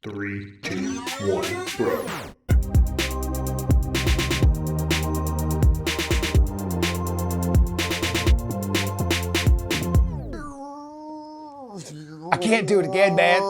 3, 2, 1, bro. I can't do it again, man.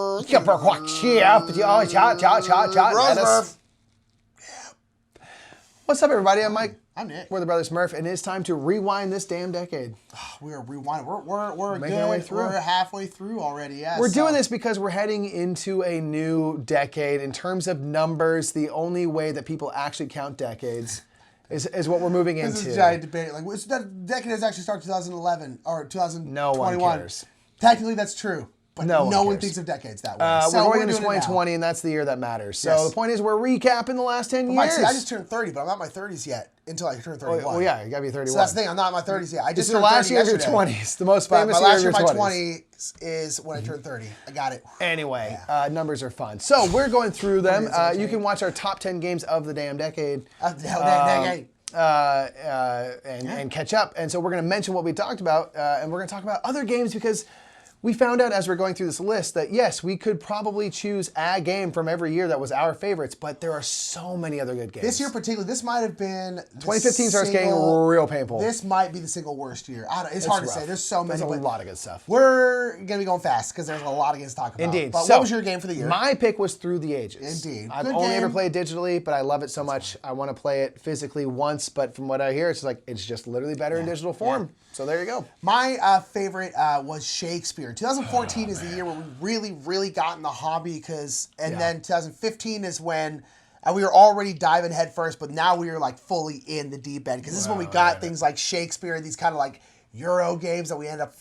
What's up, everybody? I'm Mike. I'm Nick. We're the Brothers Smurf, and it's time to rewind this damn decade. We are rewinding. We're making our way through. We're halfway through already. Yeah. We're doing this because we're heading into a new decade. In terms of numbers, the only way that people actually count decades is what we're moving into. This is a giant debate. Like, that decade has actually started 2011 or 2021. No one cares. Technically, that's true. But no one thinks of decades that way. So we're going into 2020, and that's the year that matters. So Yes. the point is, we're recapping the last 10 years. Mike, see, I just turned 30, but I'm not in my 30s yet until I turn 31. Well, yeah, you got to be 31. So that's the thing. I'm not in my 30s yet. I just It's the turned last 30 year of your yesterday. 20s, the most But famous my year last of year your of my 20s. 20s is when I turned 30. I got it. Anyway, numbers are fun. So we're going through them. You can watch our top 10 games of the damn decade. And catch up. And so we're going to mention what we talked about, and we're going to talk about other games because we found out as we're going through this list that, yes, we could probably choose a game from every year that was our favorites, but there are so many other good games. This year particularly, this might have been 2015 starts getting real painful. This might be the single worst year. It's hard to say. There's so many. There's a lot of good stuff. We're going to be going fast because there's a lot of games to talk about. Indeed. But So, what was your game for the year? My pick was Through the Ages. Indeed. I've Good only game. ever played digitally, but I love it so much. I want to play it physically once, but from what I hear, it's just literally better in digital form. So there you go. My favorite was Shakespeare. 2014 is the year where we really got in the hobby then 2015 is when we were already diving head first, but now we are like fully in the deep end because this is when we got things like Shakespeare, these kind of like Euro games that we end up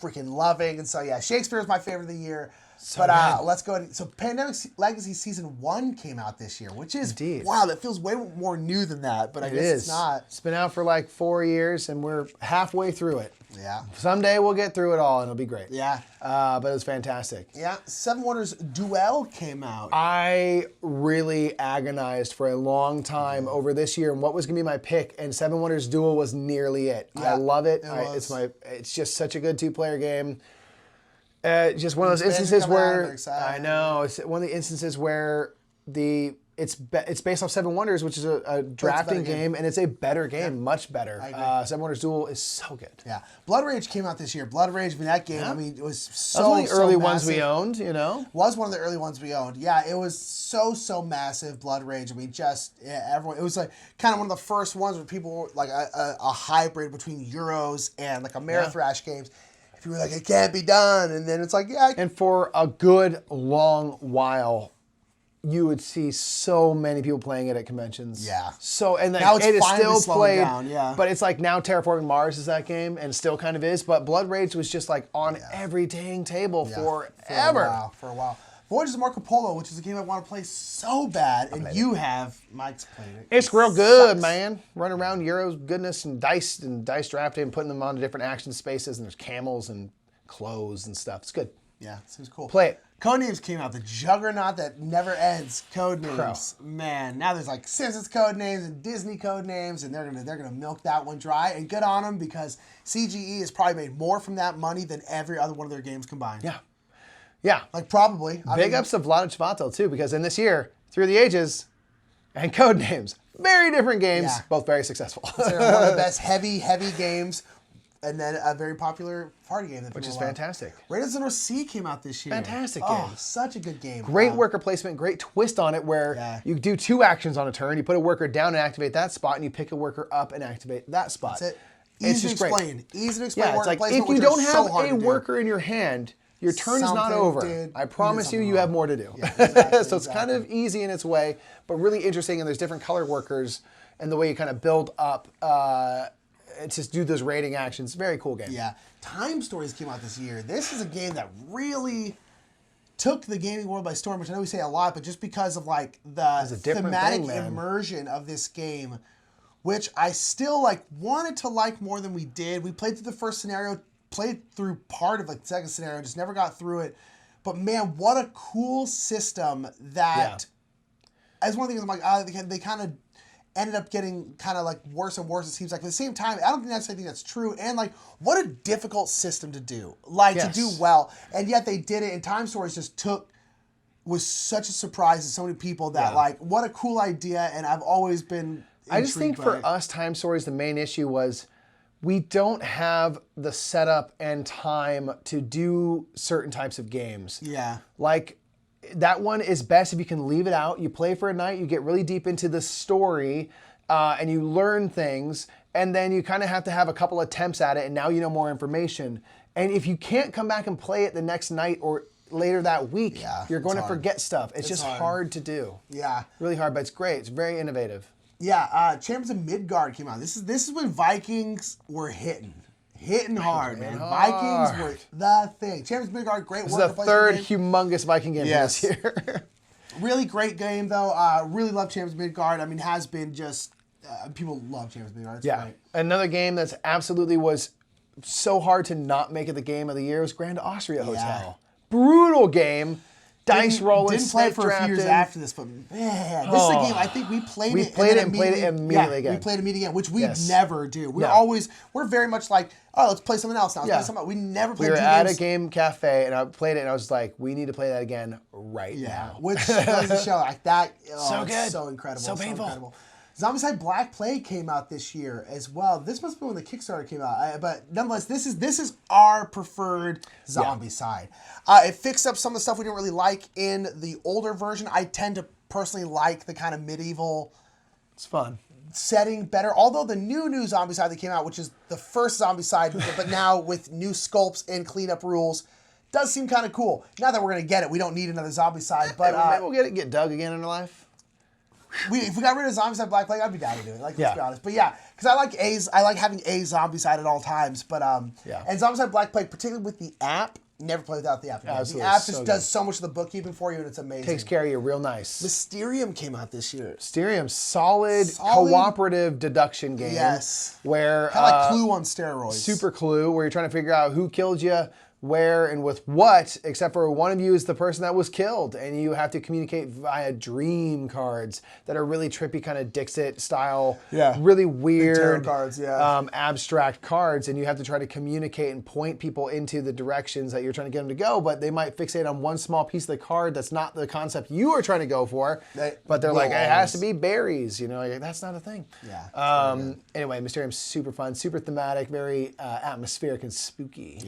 freaking loving. And so yeah, Shakespeare is my favorite of the year. Let's go ahead. So Pendants Legacy Season 1 came out this year, which is, wow, that feels way more new, than that, but I guess it's not. It's been out for like 4 years, and we're halfway through it. Yeah. Someday we'll get through it all, and it'll be great. Yeah. But it was fantastic. Yeah. Seven Wonders Duel came out. I really agonized for a long time over this year and what was going to be my pick, and Seven Wonders Duel was nearly it. Yeah, I love it. it It's just such a good two-player game. Just one of those instances where I know it's one of the instances where it's based off Seven Wonders, which is a drafting game, and it's a better game, much better. Seven Wonders Duel is so good. Yeah, Blood Rage came out this year. Blood Rage, that game, it was so. That was one of the early massive. ones we owned, you know. Was one of the early ones we owned. Yeah, it was so massive. Blood Rage. Everyone. It was like kind of one of the first ones where people were like a hybrid between Euros and like Amerithrash games. If you were like, it can't be done, and then it's like, yeah. And for a good long while, you would see so many people playing it at conventions. Yeah. And now it is still slowing played. down, But it's like now Terraforming Mars is that game, and still kind of is. But Blood Rage was just like on every dang table forever. For a while. Voyages of Marco Polo, which is a game I want to play so bad, and you have. Mike's played it. It's real good, man. Running around Euros goodness and dice drafting and putting them onto different action spaces, and there's camels and clothes and stuff. It's good. Yeah, seems cool. Play it. Codenames came out, the juggernaut that never ends. Codenames, man. Now there's like Simpsons Codenames and Disney Codenames, and they're gonna milk that one dry. And good on them because CGE has probably made more from that money than every other one of their games combined. Yeah. Like probably. Big ups to Vlada Chvátil too, because in this year, Through the Ages and Codenames, very different games, both very successful. They're one of the best heavy games. And then a very popular party game. Which is fantastic. Radizen OC came out this year. Fantastic game. Oh, such a good game. Great worker placement, great twist on it where you do two actions on a turn. You put a worker down and activate that spot, and you pick a worker up and activate that spot. That's it. Easy to explain. Easy to explain. Yeah, it's like if you don't have a worker in your hand, your turn is not over. I promise you have more to do. Yeah, exactly, so it's kind of easy in its way, but really interesting, and there's different color workers and the way you kind of build up just do those rating actions. Very cool game. Yeah. Time Stories came out this year. This is a game that really took the gaming world by storm, which I know we say a lot, but just because of like the thematic immersion of this game, which I still like wanted to like more than we did. We played through the first scenario, played through part of like the second scenario, just never got through it. But man, what a cool system that as one of the things I'm like, they kind of ended up getting kind of like worse and worse, it seems like. At the same time, I don't necessarily think that's true. And like, what a difficult system to do. Like, to do well. And yet they did it, and Time Stories just took was such a surprise to so many people that like, what a cool idea, and I've always been I just think for us, Time Stories, the main issue was we don't have the setup and time to do certain types of games. Yeah. Like, that one is best if you can leave it out. You play for a night, you get really deep into the story, and you learn things, and then you kind of have to have a couple attempts at it, and now you know more information. And if you can't come back and play it the next night or later that week, you're going to forget stuff. It's just hard to do. Yeah. Really hard, but it's great. It's very innovative. Yeah, Chams Midgard came out. This is when Vikings were hitting hard, man. Vikings were the thing. Chams Midgard, great work. This is the third humongous Viking game this year. Really great game, though. Really love Chams Midgard. I mean, has been just people love Chams Midgard. It's great. Another game that's absolutely was so hard to not make it the game of the year was Grand Austria Hotel. Brutal game. Dice rolling. Didn't play it for a few years after this, but man, this is a game I think we played it immediately again. We played it immediately again, which we never do. We're very much like, oh, let's play something else now. We never played. We were at a game cafe and I played it and I was like, we need to play that again right now. Which goes to show like that. So good, so incredible, so painful. Incredible. Zombicide Black Plague came out this year as well. This must have been when the Kickstarter came out. But nonetheless, this is our preferred Zombicide. It fixed up some of the stuff we didn't really like in the older version. I tend to personally like the kind of medieval setting better. Although the new Zombicide that came out, which is the first Zombicide, but now with new sculpts and cleanup rules, does seem kind of cool. Not that we're going to get it. We don't need another Zombicide. But maybe we'll get Doug again in our life. If we got rid of Zombicide Black Plague, I'd be down to do it. Like, let's be honest. But because I like having a Zombicide at all times. But and Zombicide Black Plague, particularly with the app, never play without the app. The app just does so much of the bookkeeping for you, and it's amazing. Takes care of you real nice. Mysterium came out this year. Mysterium, solid cooperative deduction game. Yes. Where kind of like Clue on steroids. Super Clue, where you're trying to figure out who killed you, where and with what, except for one of you is the person that was killed, and you have to communicate via dream cards that are really trippy, kind of Dixit style, really weird cards, abstract cards, and you have to try to communicate and point people into the directions that you're trying to get them to go, but they might fixate on one small piece of the card that's not the concept you are trying to go for, but they're like, it has to be berries, like, that's not a thing. Anyway, Mysterium's super fun, super thematic, very atmospheric and spooky.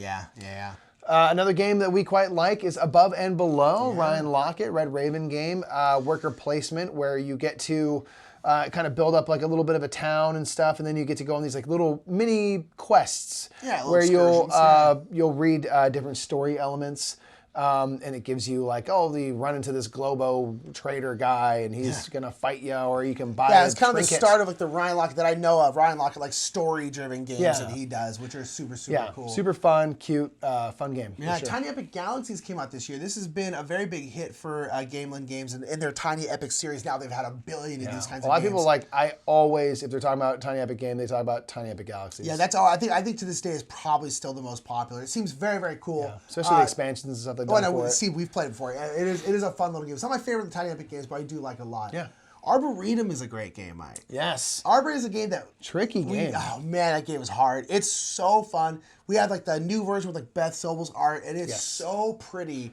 Another game that we quite like is Above and Below, Ryan Lockett, Red Raven game, worker placement, where you get to kind of build up like a little bit of a town and stuff, and then you get to go on these like little mini quests where you'll read different story elements. And it gives you like, you run into this Globo trader guy and he's going to fight you, or you can buy it's kind of the start of like the Ryan Lockett that I know of. Ryan Lockett, like story-driven games that he does, which are super, super cool. Super fun, cute, fun game. Yeah, Tiny Epic Galaxies came out this year. This has been a very big hit for Gameland Games, and in their Tiny Epic series now they've had 1 billion of these kinds of games. A lot of people I always, if they're talking about Tiny Epic Game, they talk about Tiny Epic Galaxies. Yeah, that's all. I think to this day is probably still the most popular. It seems very, very cool. Yeah, especially the expansions and stuff they've done for it. See, we've played it before. It is a fun little game. It's not my favorite of the Tiny Epic games, but I do like it a lot. Yeah. Arboretum is a great game, Mike. Yes. Arboretum is a game that... Tricky game. Oh, man, that game is hard. It's so fun. We had like the new version with like Beth Sobel's art, and it's so pretty.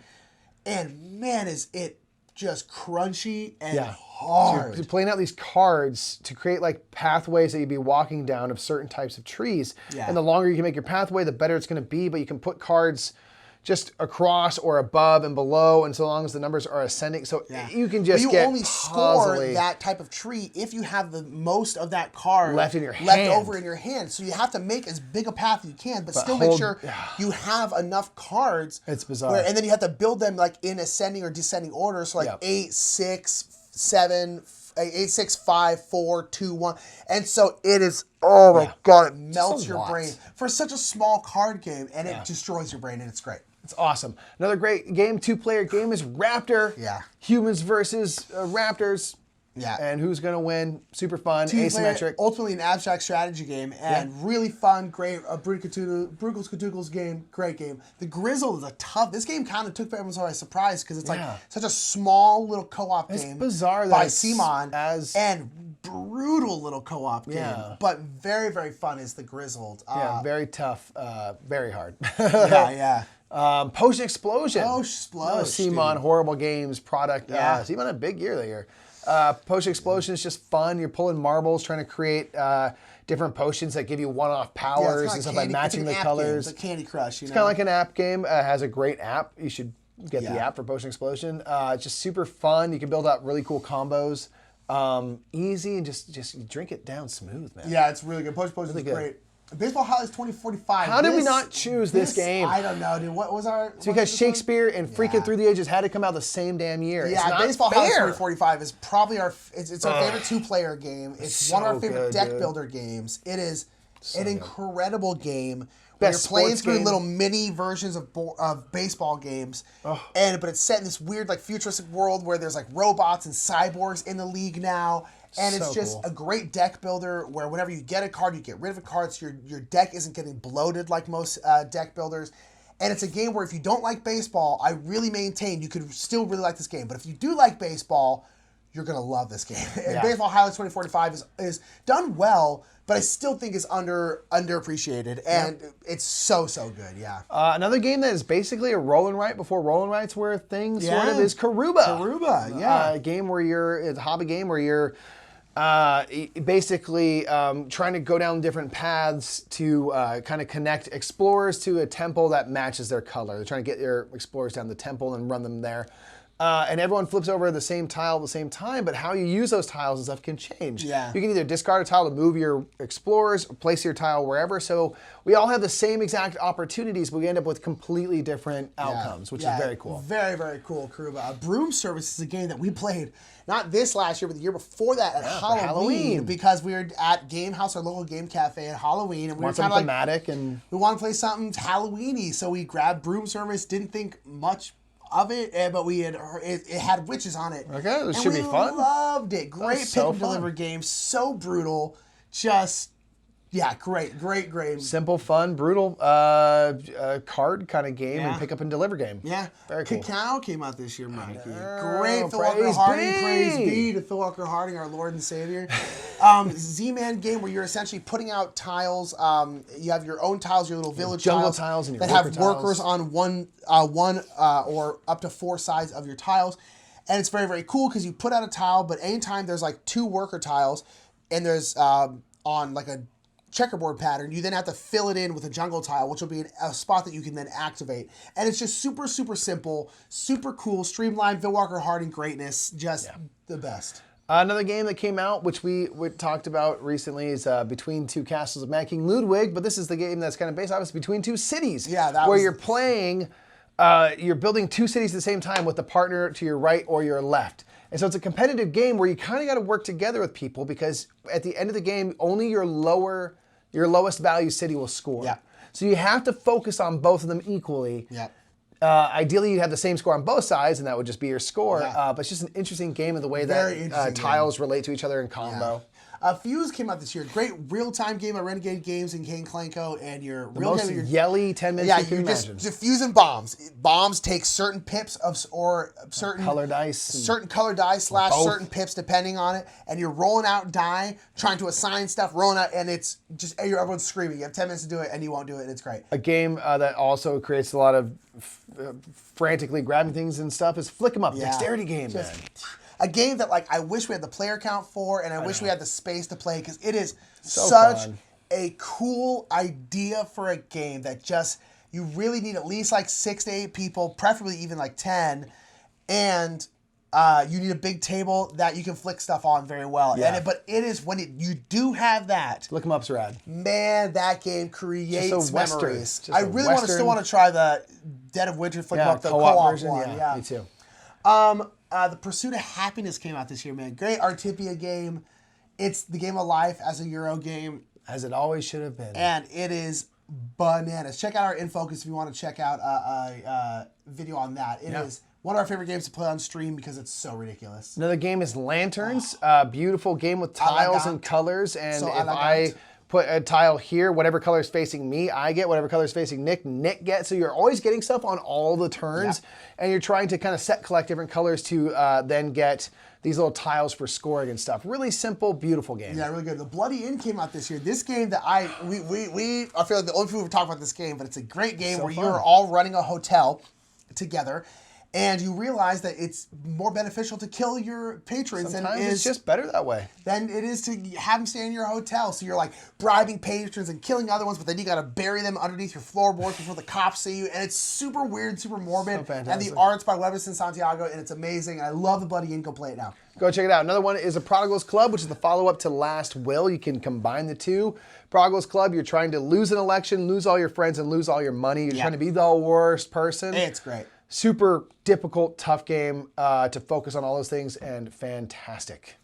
And man, is it just crunchy and hard. So you're playing out these cards to create like pathways that you'd be walking down of certain types of trees. And the longer you can make your pathway, the better it's going to be, but you can put cards just across or above and below, and so long as the numbers are ascending, so you can just you only score that type of tree if you have the most of that card left over in your hand. So you have to make as big a path as you can, but still make sure you have enough cards. It's bizarre. And then you have to build them like in ascending or descending order. So like 8, 6, 7, 8, 6, 5, 4, 2, 1. And so it is, oh my God, it melts your brain for such a small card game, and it destroys your brain, and it's great. It's awesome. Another great game, 2-player game, is Raptor. Humans versus raptors. And who's going to win? Super fun, asymmetric. Ultimately an abstract strategy game, and really fun, great. Brutal's Cthulhu's game, great game. The Grizzled is this game kind of took everyone by surprise because it's like such a small little co-op game. It's bizarre that by Simon, and brutal little co-op game, but very, very fun is the Grizzled. Very tough, very hard. Potion Explosion. Explosion. Simon Horrible Games product. Yeah. Simon had a big year that year. Potion Explosion is just fun. You're pulling marbles, trying to create different potions that give you one-off powers and stuff by matching the colors. It's like Candy Crush. It's kind of like an app game. It has a great app. You should get the app for Potion Explosion. It's just super fun. You can build out really cool combos. Easy and just drink it down smooth, man. Yeah, it's really good. Potion Explosion is great. Baseball Highlights 2045. How did we not choose this game? I don't know, dude. What was our... It's because Shakespeare and Freaking Through the Ages had to come out the same damn year. Yeah, Baseball Highlights 2045 is probably our... It's our favorite two-player game. It's one of our favorite deck builder games. It is an incredible game. Where you're playing through little mini versions of baseball games, but it's set in this weird like futuristic world where there's like robots and cyborgs in the league now. And it's just a great deck builder where whenever you get a card, you get rid of a card so your deck isn't getting bloated like most deck builders. And it's a game where if you don't like baseball, I really maintain you could still really like this game. But if you do like baseball, you're going to love this game. Yeah. Baseball Highlights 2045 is done well, but I still think it's underappreciated. And it's so good, yeah. Another game that is basically a roll and write before roll and writes were things sort of is Kariba. Kariba, yeah. A game where it's a hobby game where you're basically trying to go down different paths to kind of connect explorers to a temple that matches their color. They're trying to get your explorers down the temple and run them there. And everyone flips over the same tile at the same time, but how you use those tiles and stuff can change. Yeah. You can either discard a tile to move your explorers, or place your tile wherever. So we all have the same exact opportunities, but we end up with completely different outcomes, which is very cool. Very cool, Kariba. Broom Service is a game that we played, not this last year, but the year before that at Halloween, because we were at Game House, our local game cafe at Halloween, and we were kind of like, thematic and we want to play something Halloween-y, so we grabbed Broom Service, didn't think much of it, but we had it had witches on it. Okay, this should be fun. Loved it. Great pick and deliver game. So brutal. Just great. Simple, fun, brutal card kind of game and pick up and deliver game. Yeah. Very cool. Cacao came out this year, Mikey. Great. Phil Walker Harding. Praise be to Phil Walker Harding, our Lord and Savior. Z-Man game where you're essentially putting out tiles. You have your own tiles, your little village jungle tiles and your that have workers on one or up to 4 sides of your tiles. And it's very cool because you put out a tile, but anytime there's like 2 worker tiles and there's on like a checkerboard pattern, you then have to fill it in with a jungle tile, which will be a spot that you can then activate. And it's just super simple, super cool, streamlined, Phil Walker Harding greatness, just the best. Another game that came out, which we talked about recently, is Between Two Castles of Mad King Ludwig, but this is the game that's kind of based off Between Two Cities, where you're playing, you're building 2 cities at the same time with the partner to your right or your left. And so it's a competitive game where you kind of got to work together with people because at the end of the game, only your lowest value city will score. Yeah. So you have to focus on both of them equally. Yeah. Ideally, you'd have the same score on both sides, and that would just be your score. But it's just an interesting game in the way that tiles relate to each other in combo. Fuse came out this year. Great real-time game at Renegade Games and Kane Clanko, and your the most yelly 10 minutes you can imagine. Just diffusing bombs. Bombs take certain pips or certain color dice, / certain pips depending on it, and you're rolling out die, trying to assign stuff, rolling out, and it's just everyone's screaming. You have 10 minutes to do it, and you won't do it, and it's great. A game that also creates a lot of frantically grabbing things and stuff is Flick 'em Up, dexterity game, man. A game that like I wish we had the player count for, and I wish we had the space to play because it is such a cool idea for a game that just you really need at least like 6 to 8 people, preferably even like 10, and you need a big table that you can flick stuff on very well. Yeah. But it is when you do have that. Flick 'em Up's rad. Man, that game creates memories. I really still want to try the Dead of Winter Flick 'em Up, the co-op version. One. Yeah, me too. The Pursuit of Happiness came out this year, man. Great Artipia game. It's the game of life as a Euro game. As it always should have been. And it is bananas. Check out our Infocus if you want to check out a video on that. It is one of our favorite games to play on stream because it's so ridiculous. Another game is Lanterns. Beautiful game with tiles and colors. And if I put a tile here. Whatever color is facing me, I get. Whatever color is facing Nick, Nick gets. So you're always getting stuff on all the turns, and you're trying to kind of set collect different colors to then get these little tiles for scoring and stuff. Really simple, beautiful game. Yeah, really good. The Bloody Inn came out this year. This game that I feel like the only people who talk about this game, but it's a great game where you're all running a hotel together, and you realize that it's more beneficial to kill your patrons Sometimes it's just better that way. Than it is to have them stay in your hotel. So you're like bribing patrons and killing other ones, but then you got to bury them underneath your floorboards before the cops see you. And it's super weird, super morbid. So and fantastic. the art's by Webberson Santiago, and it's amazing. I love the Bloody Inn. Go play it now. Go check it out. Another one is a Prodigal's Club, which is the follow-up to Last Will. You can combine the two. Prodigal's Club, you're trying to lose an election, lose all your friends, and lose all your money. You're trying to be the worst person. It's great. Super difficult, tough game to focus on all those things, and fantastic.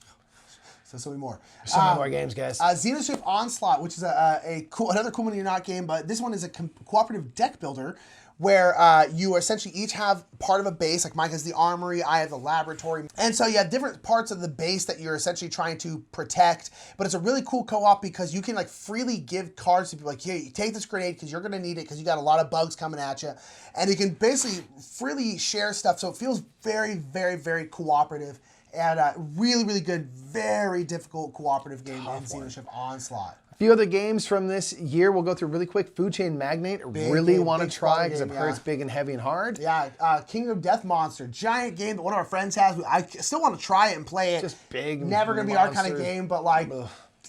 So many more. So many more games, guys. Xenoship Onslaught, which is another Cool Mini or Not game, but this one is a cooperative deck builder where you essentially each have part of a base. Like Mike has the armory, I have the laboratory. And so you have different parts of the base that you're essentially trying to protect. But it's a really cool co-op because you can like freely give cards to people like, hey, take this grenade because you're going to need it because you got a lot of bugs coming at you. And you can basically freely share stuff. So it feels very, very, very cooperative. And really, really good, very difficult cooperative game in Xenoship Onslaught. A few other games from this year we'll go through really quick. Food Chain Magnate, really want to try because I've heard it's big and heavy and hard. Yeah, Kingdom Death Monster, giant game that one of our friends has. I still want to try it and play it. Just big Never going to be our kind of game, but like...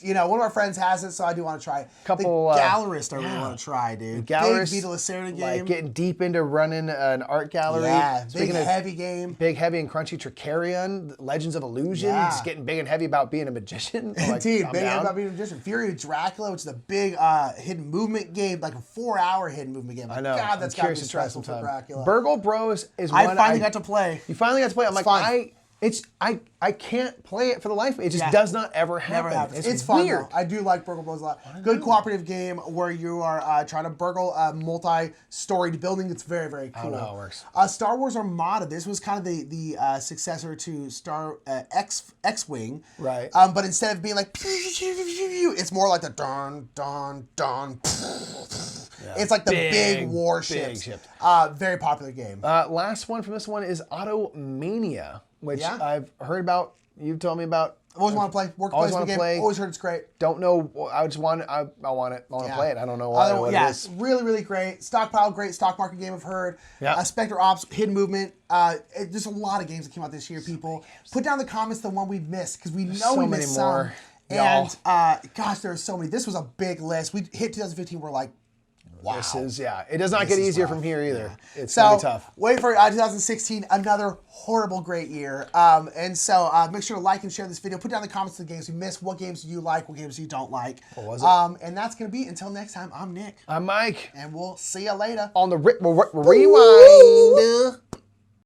You know, one of our friends has it, so I do want to try it. The Gallerist I really want to try, dude. Gallerist, big Vita Lacerda game. Like getting deep into running an art gallery. Yeah, big heavy game. Big, heavy, and crunchy Tricarion, Legends of Illusion. Just getting big and heavy about being a magician. Like, Indeed, big heavy about being a magician. Fury of Dracula, which is a big hidden movement game, like a 4-hour hidden movement game. I know. God, that's got to be to try stressful for sometime. Dracula. Burgle Bros is one I finally got to play. You finally got to play. I'm like, fun. I can't play it for the life of me. It just does not ever happen. Never happens. It's weird. fun, though. I do like Burgle Bros a lot. Good cooperative game where you are trying to burgle a multi-storied building. It's very, very cool. I don't know how it works. Star Wars Armada. This was kind of the successor to X-Wing. Right. But instead of being like, it's more like the dun, dun, dun. It's like the big warships. Very popular game. Last one from this one is Automania, which I've heard about. You've told me about. Always want to play. Always want to play. Always heard it's great. Don't know. I just want. I want it. I want to play it. I don't know what it is. Really, really great. Stockpile, great stock market game. I've heard. Yeah. Spectre Ops, Hidden Movement. There's a lot of games that came out this year. People put down in the comments the one we missed because we know we missed some. And gosh, there are so many. This was a big list. We hit 2015. We're like, wow. This is, it does not get easier from here either. Yeah. It's going to be tough. Wait for 2016, another horrible, great year. And so make sure to like and share this video. Put down in the comments the games you missed. What games do you like? What games do you don't like? What was it? And that's going to be, until next time, I'm Nick. I'm Mike. And we'll see you later. On the rewind.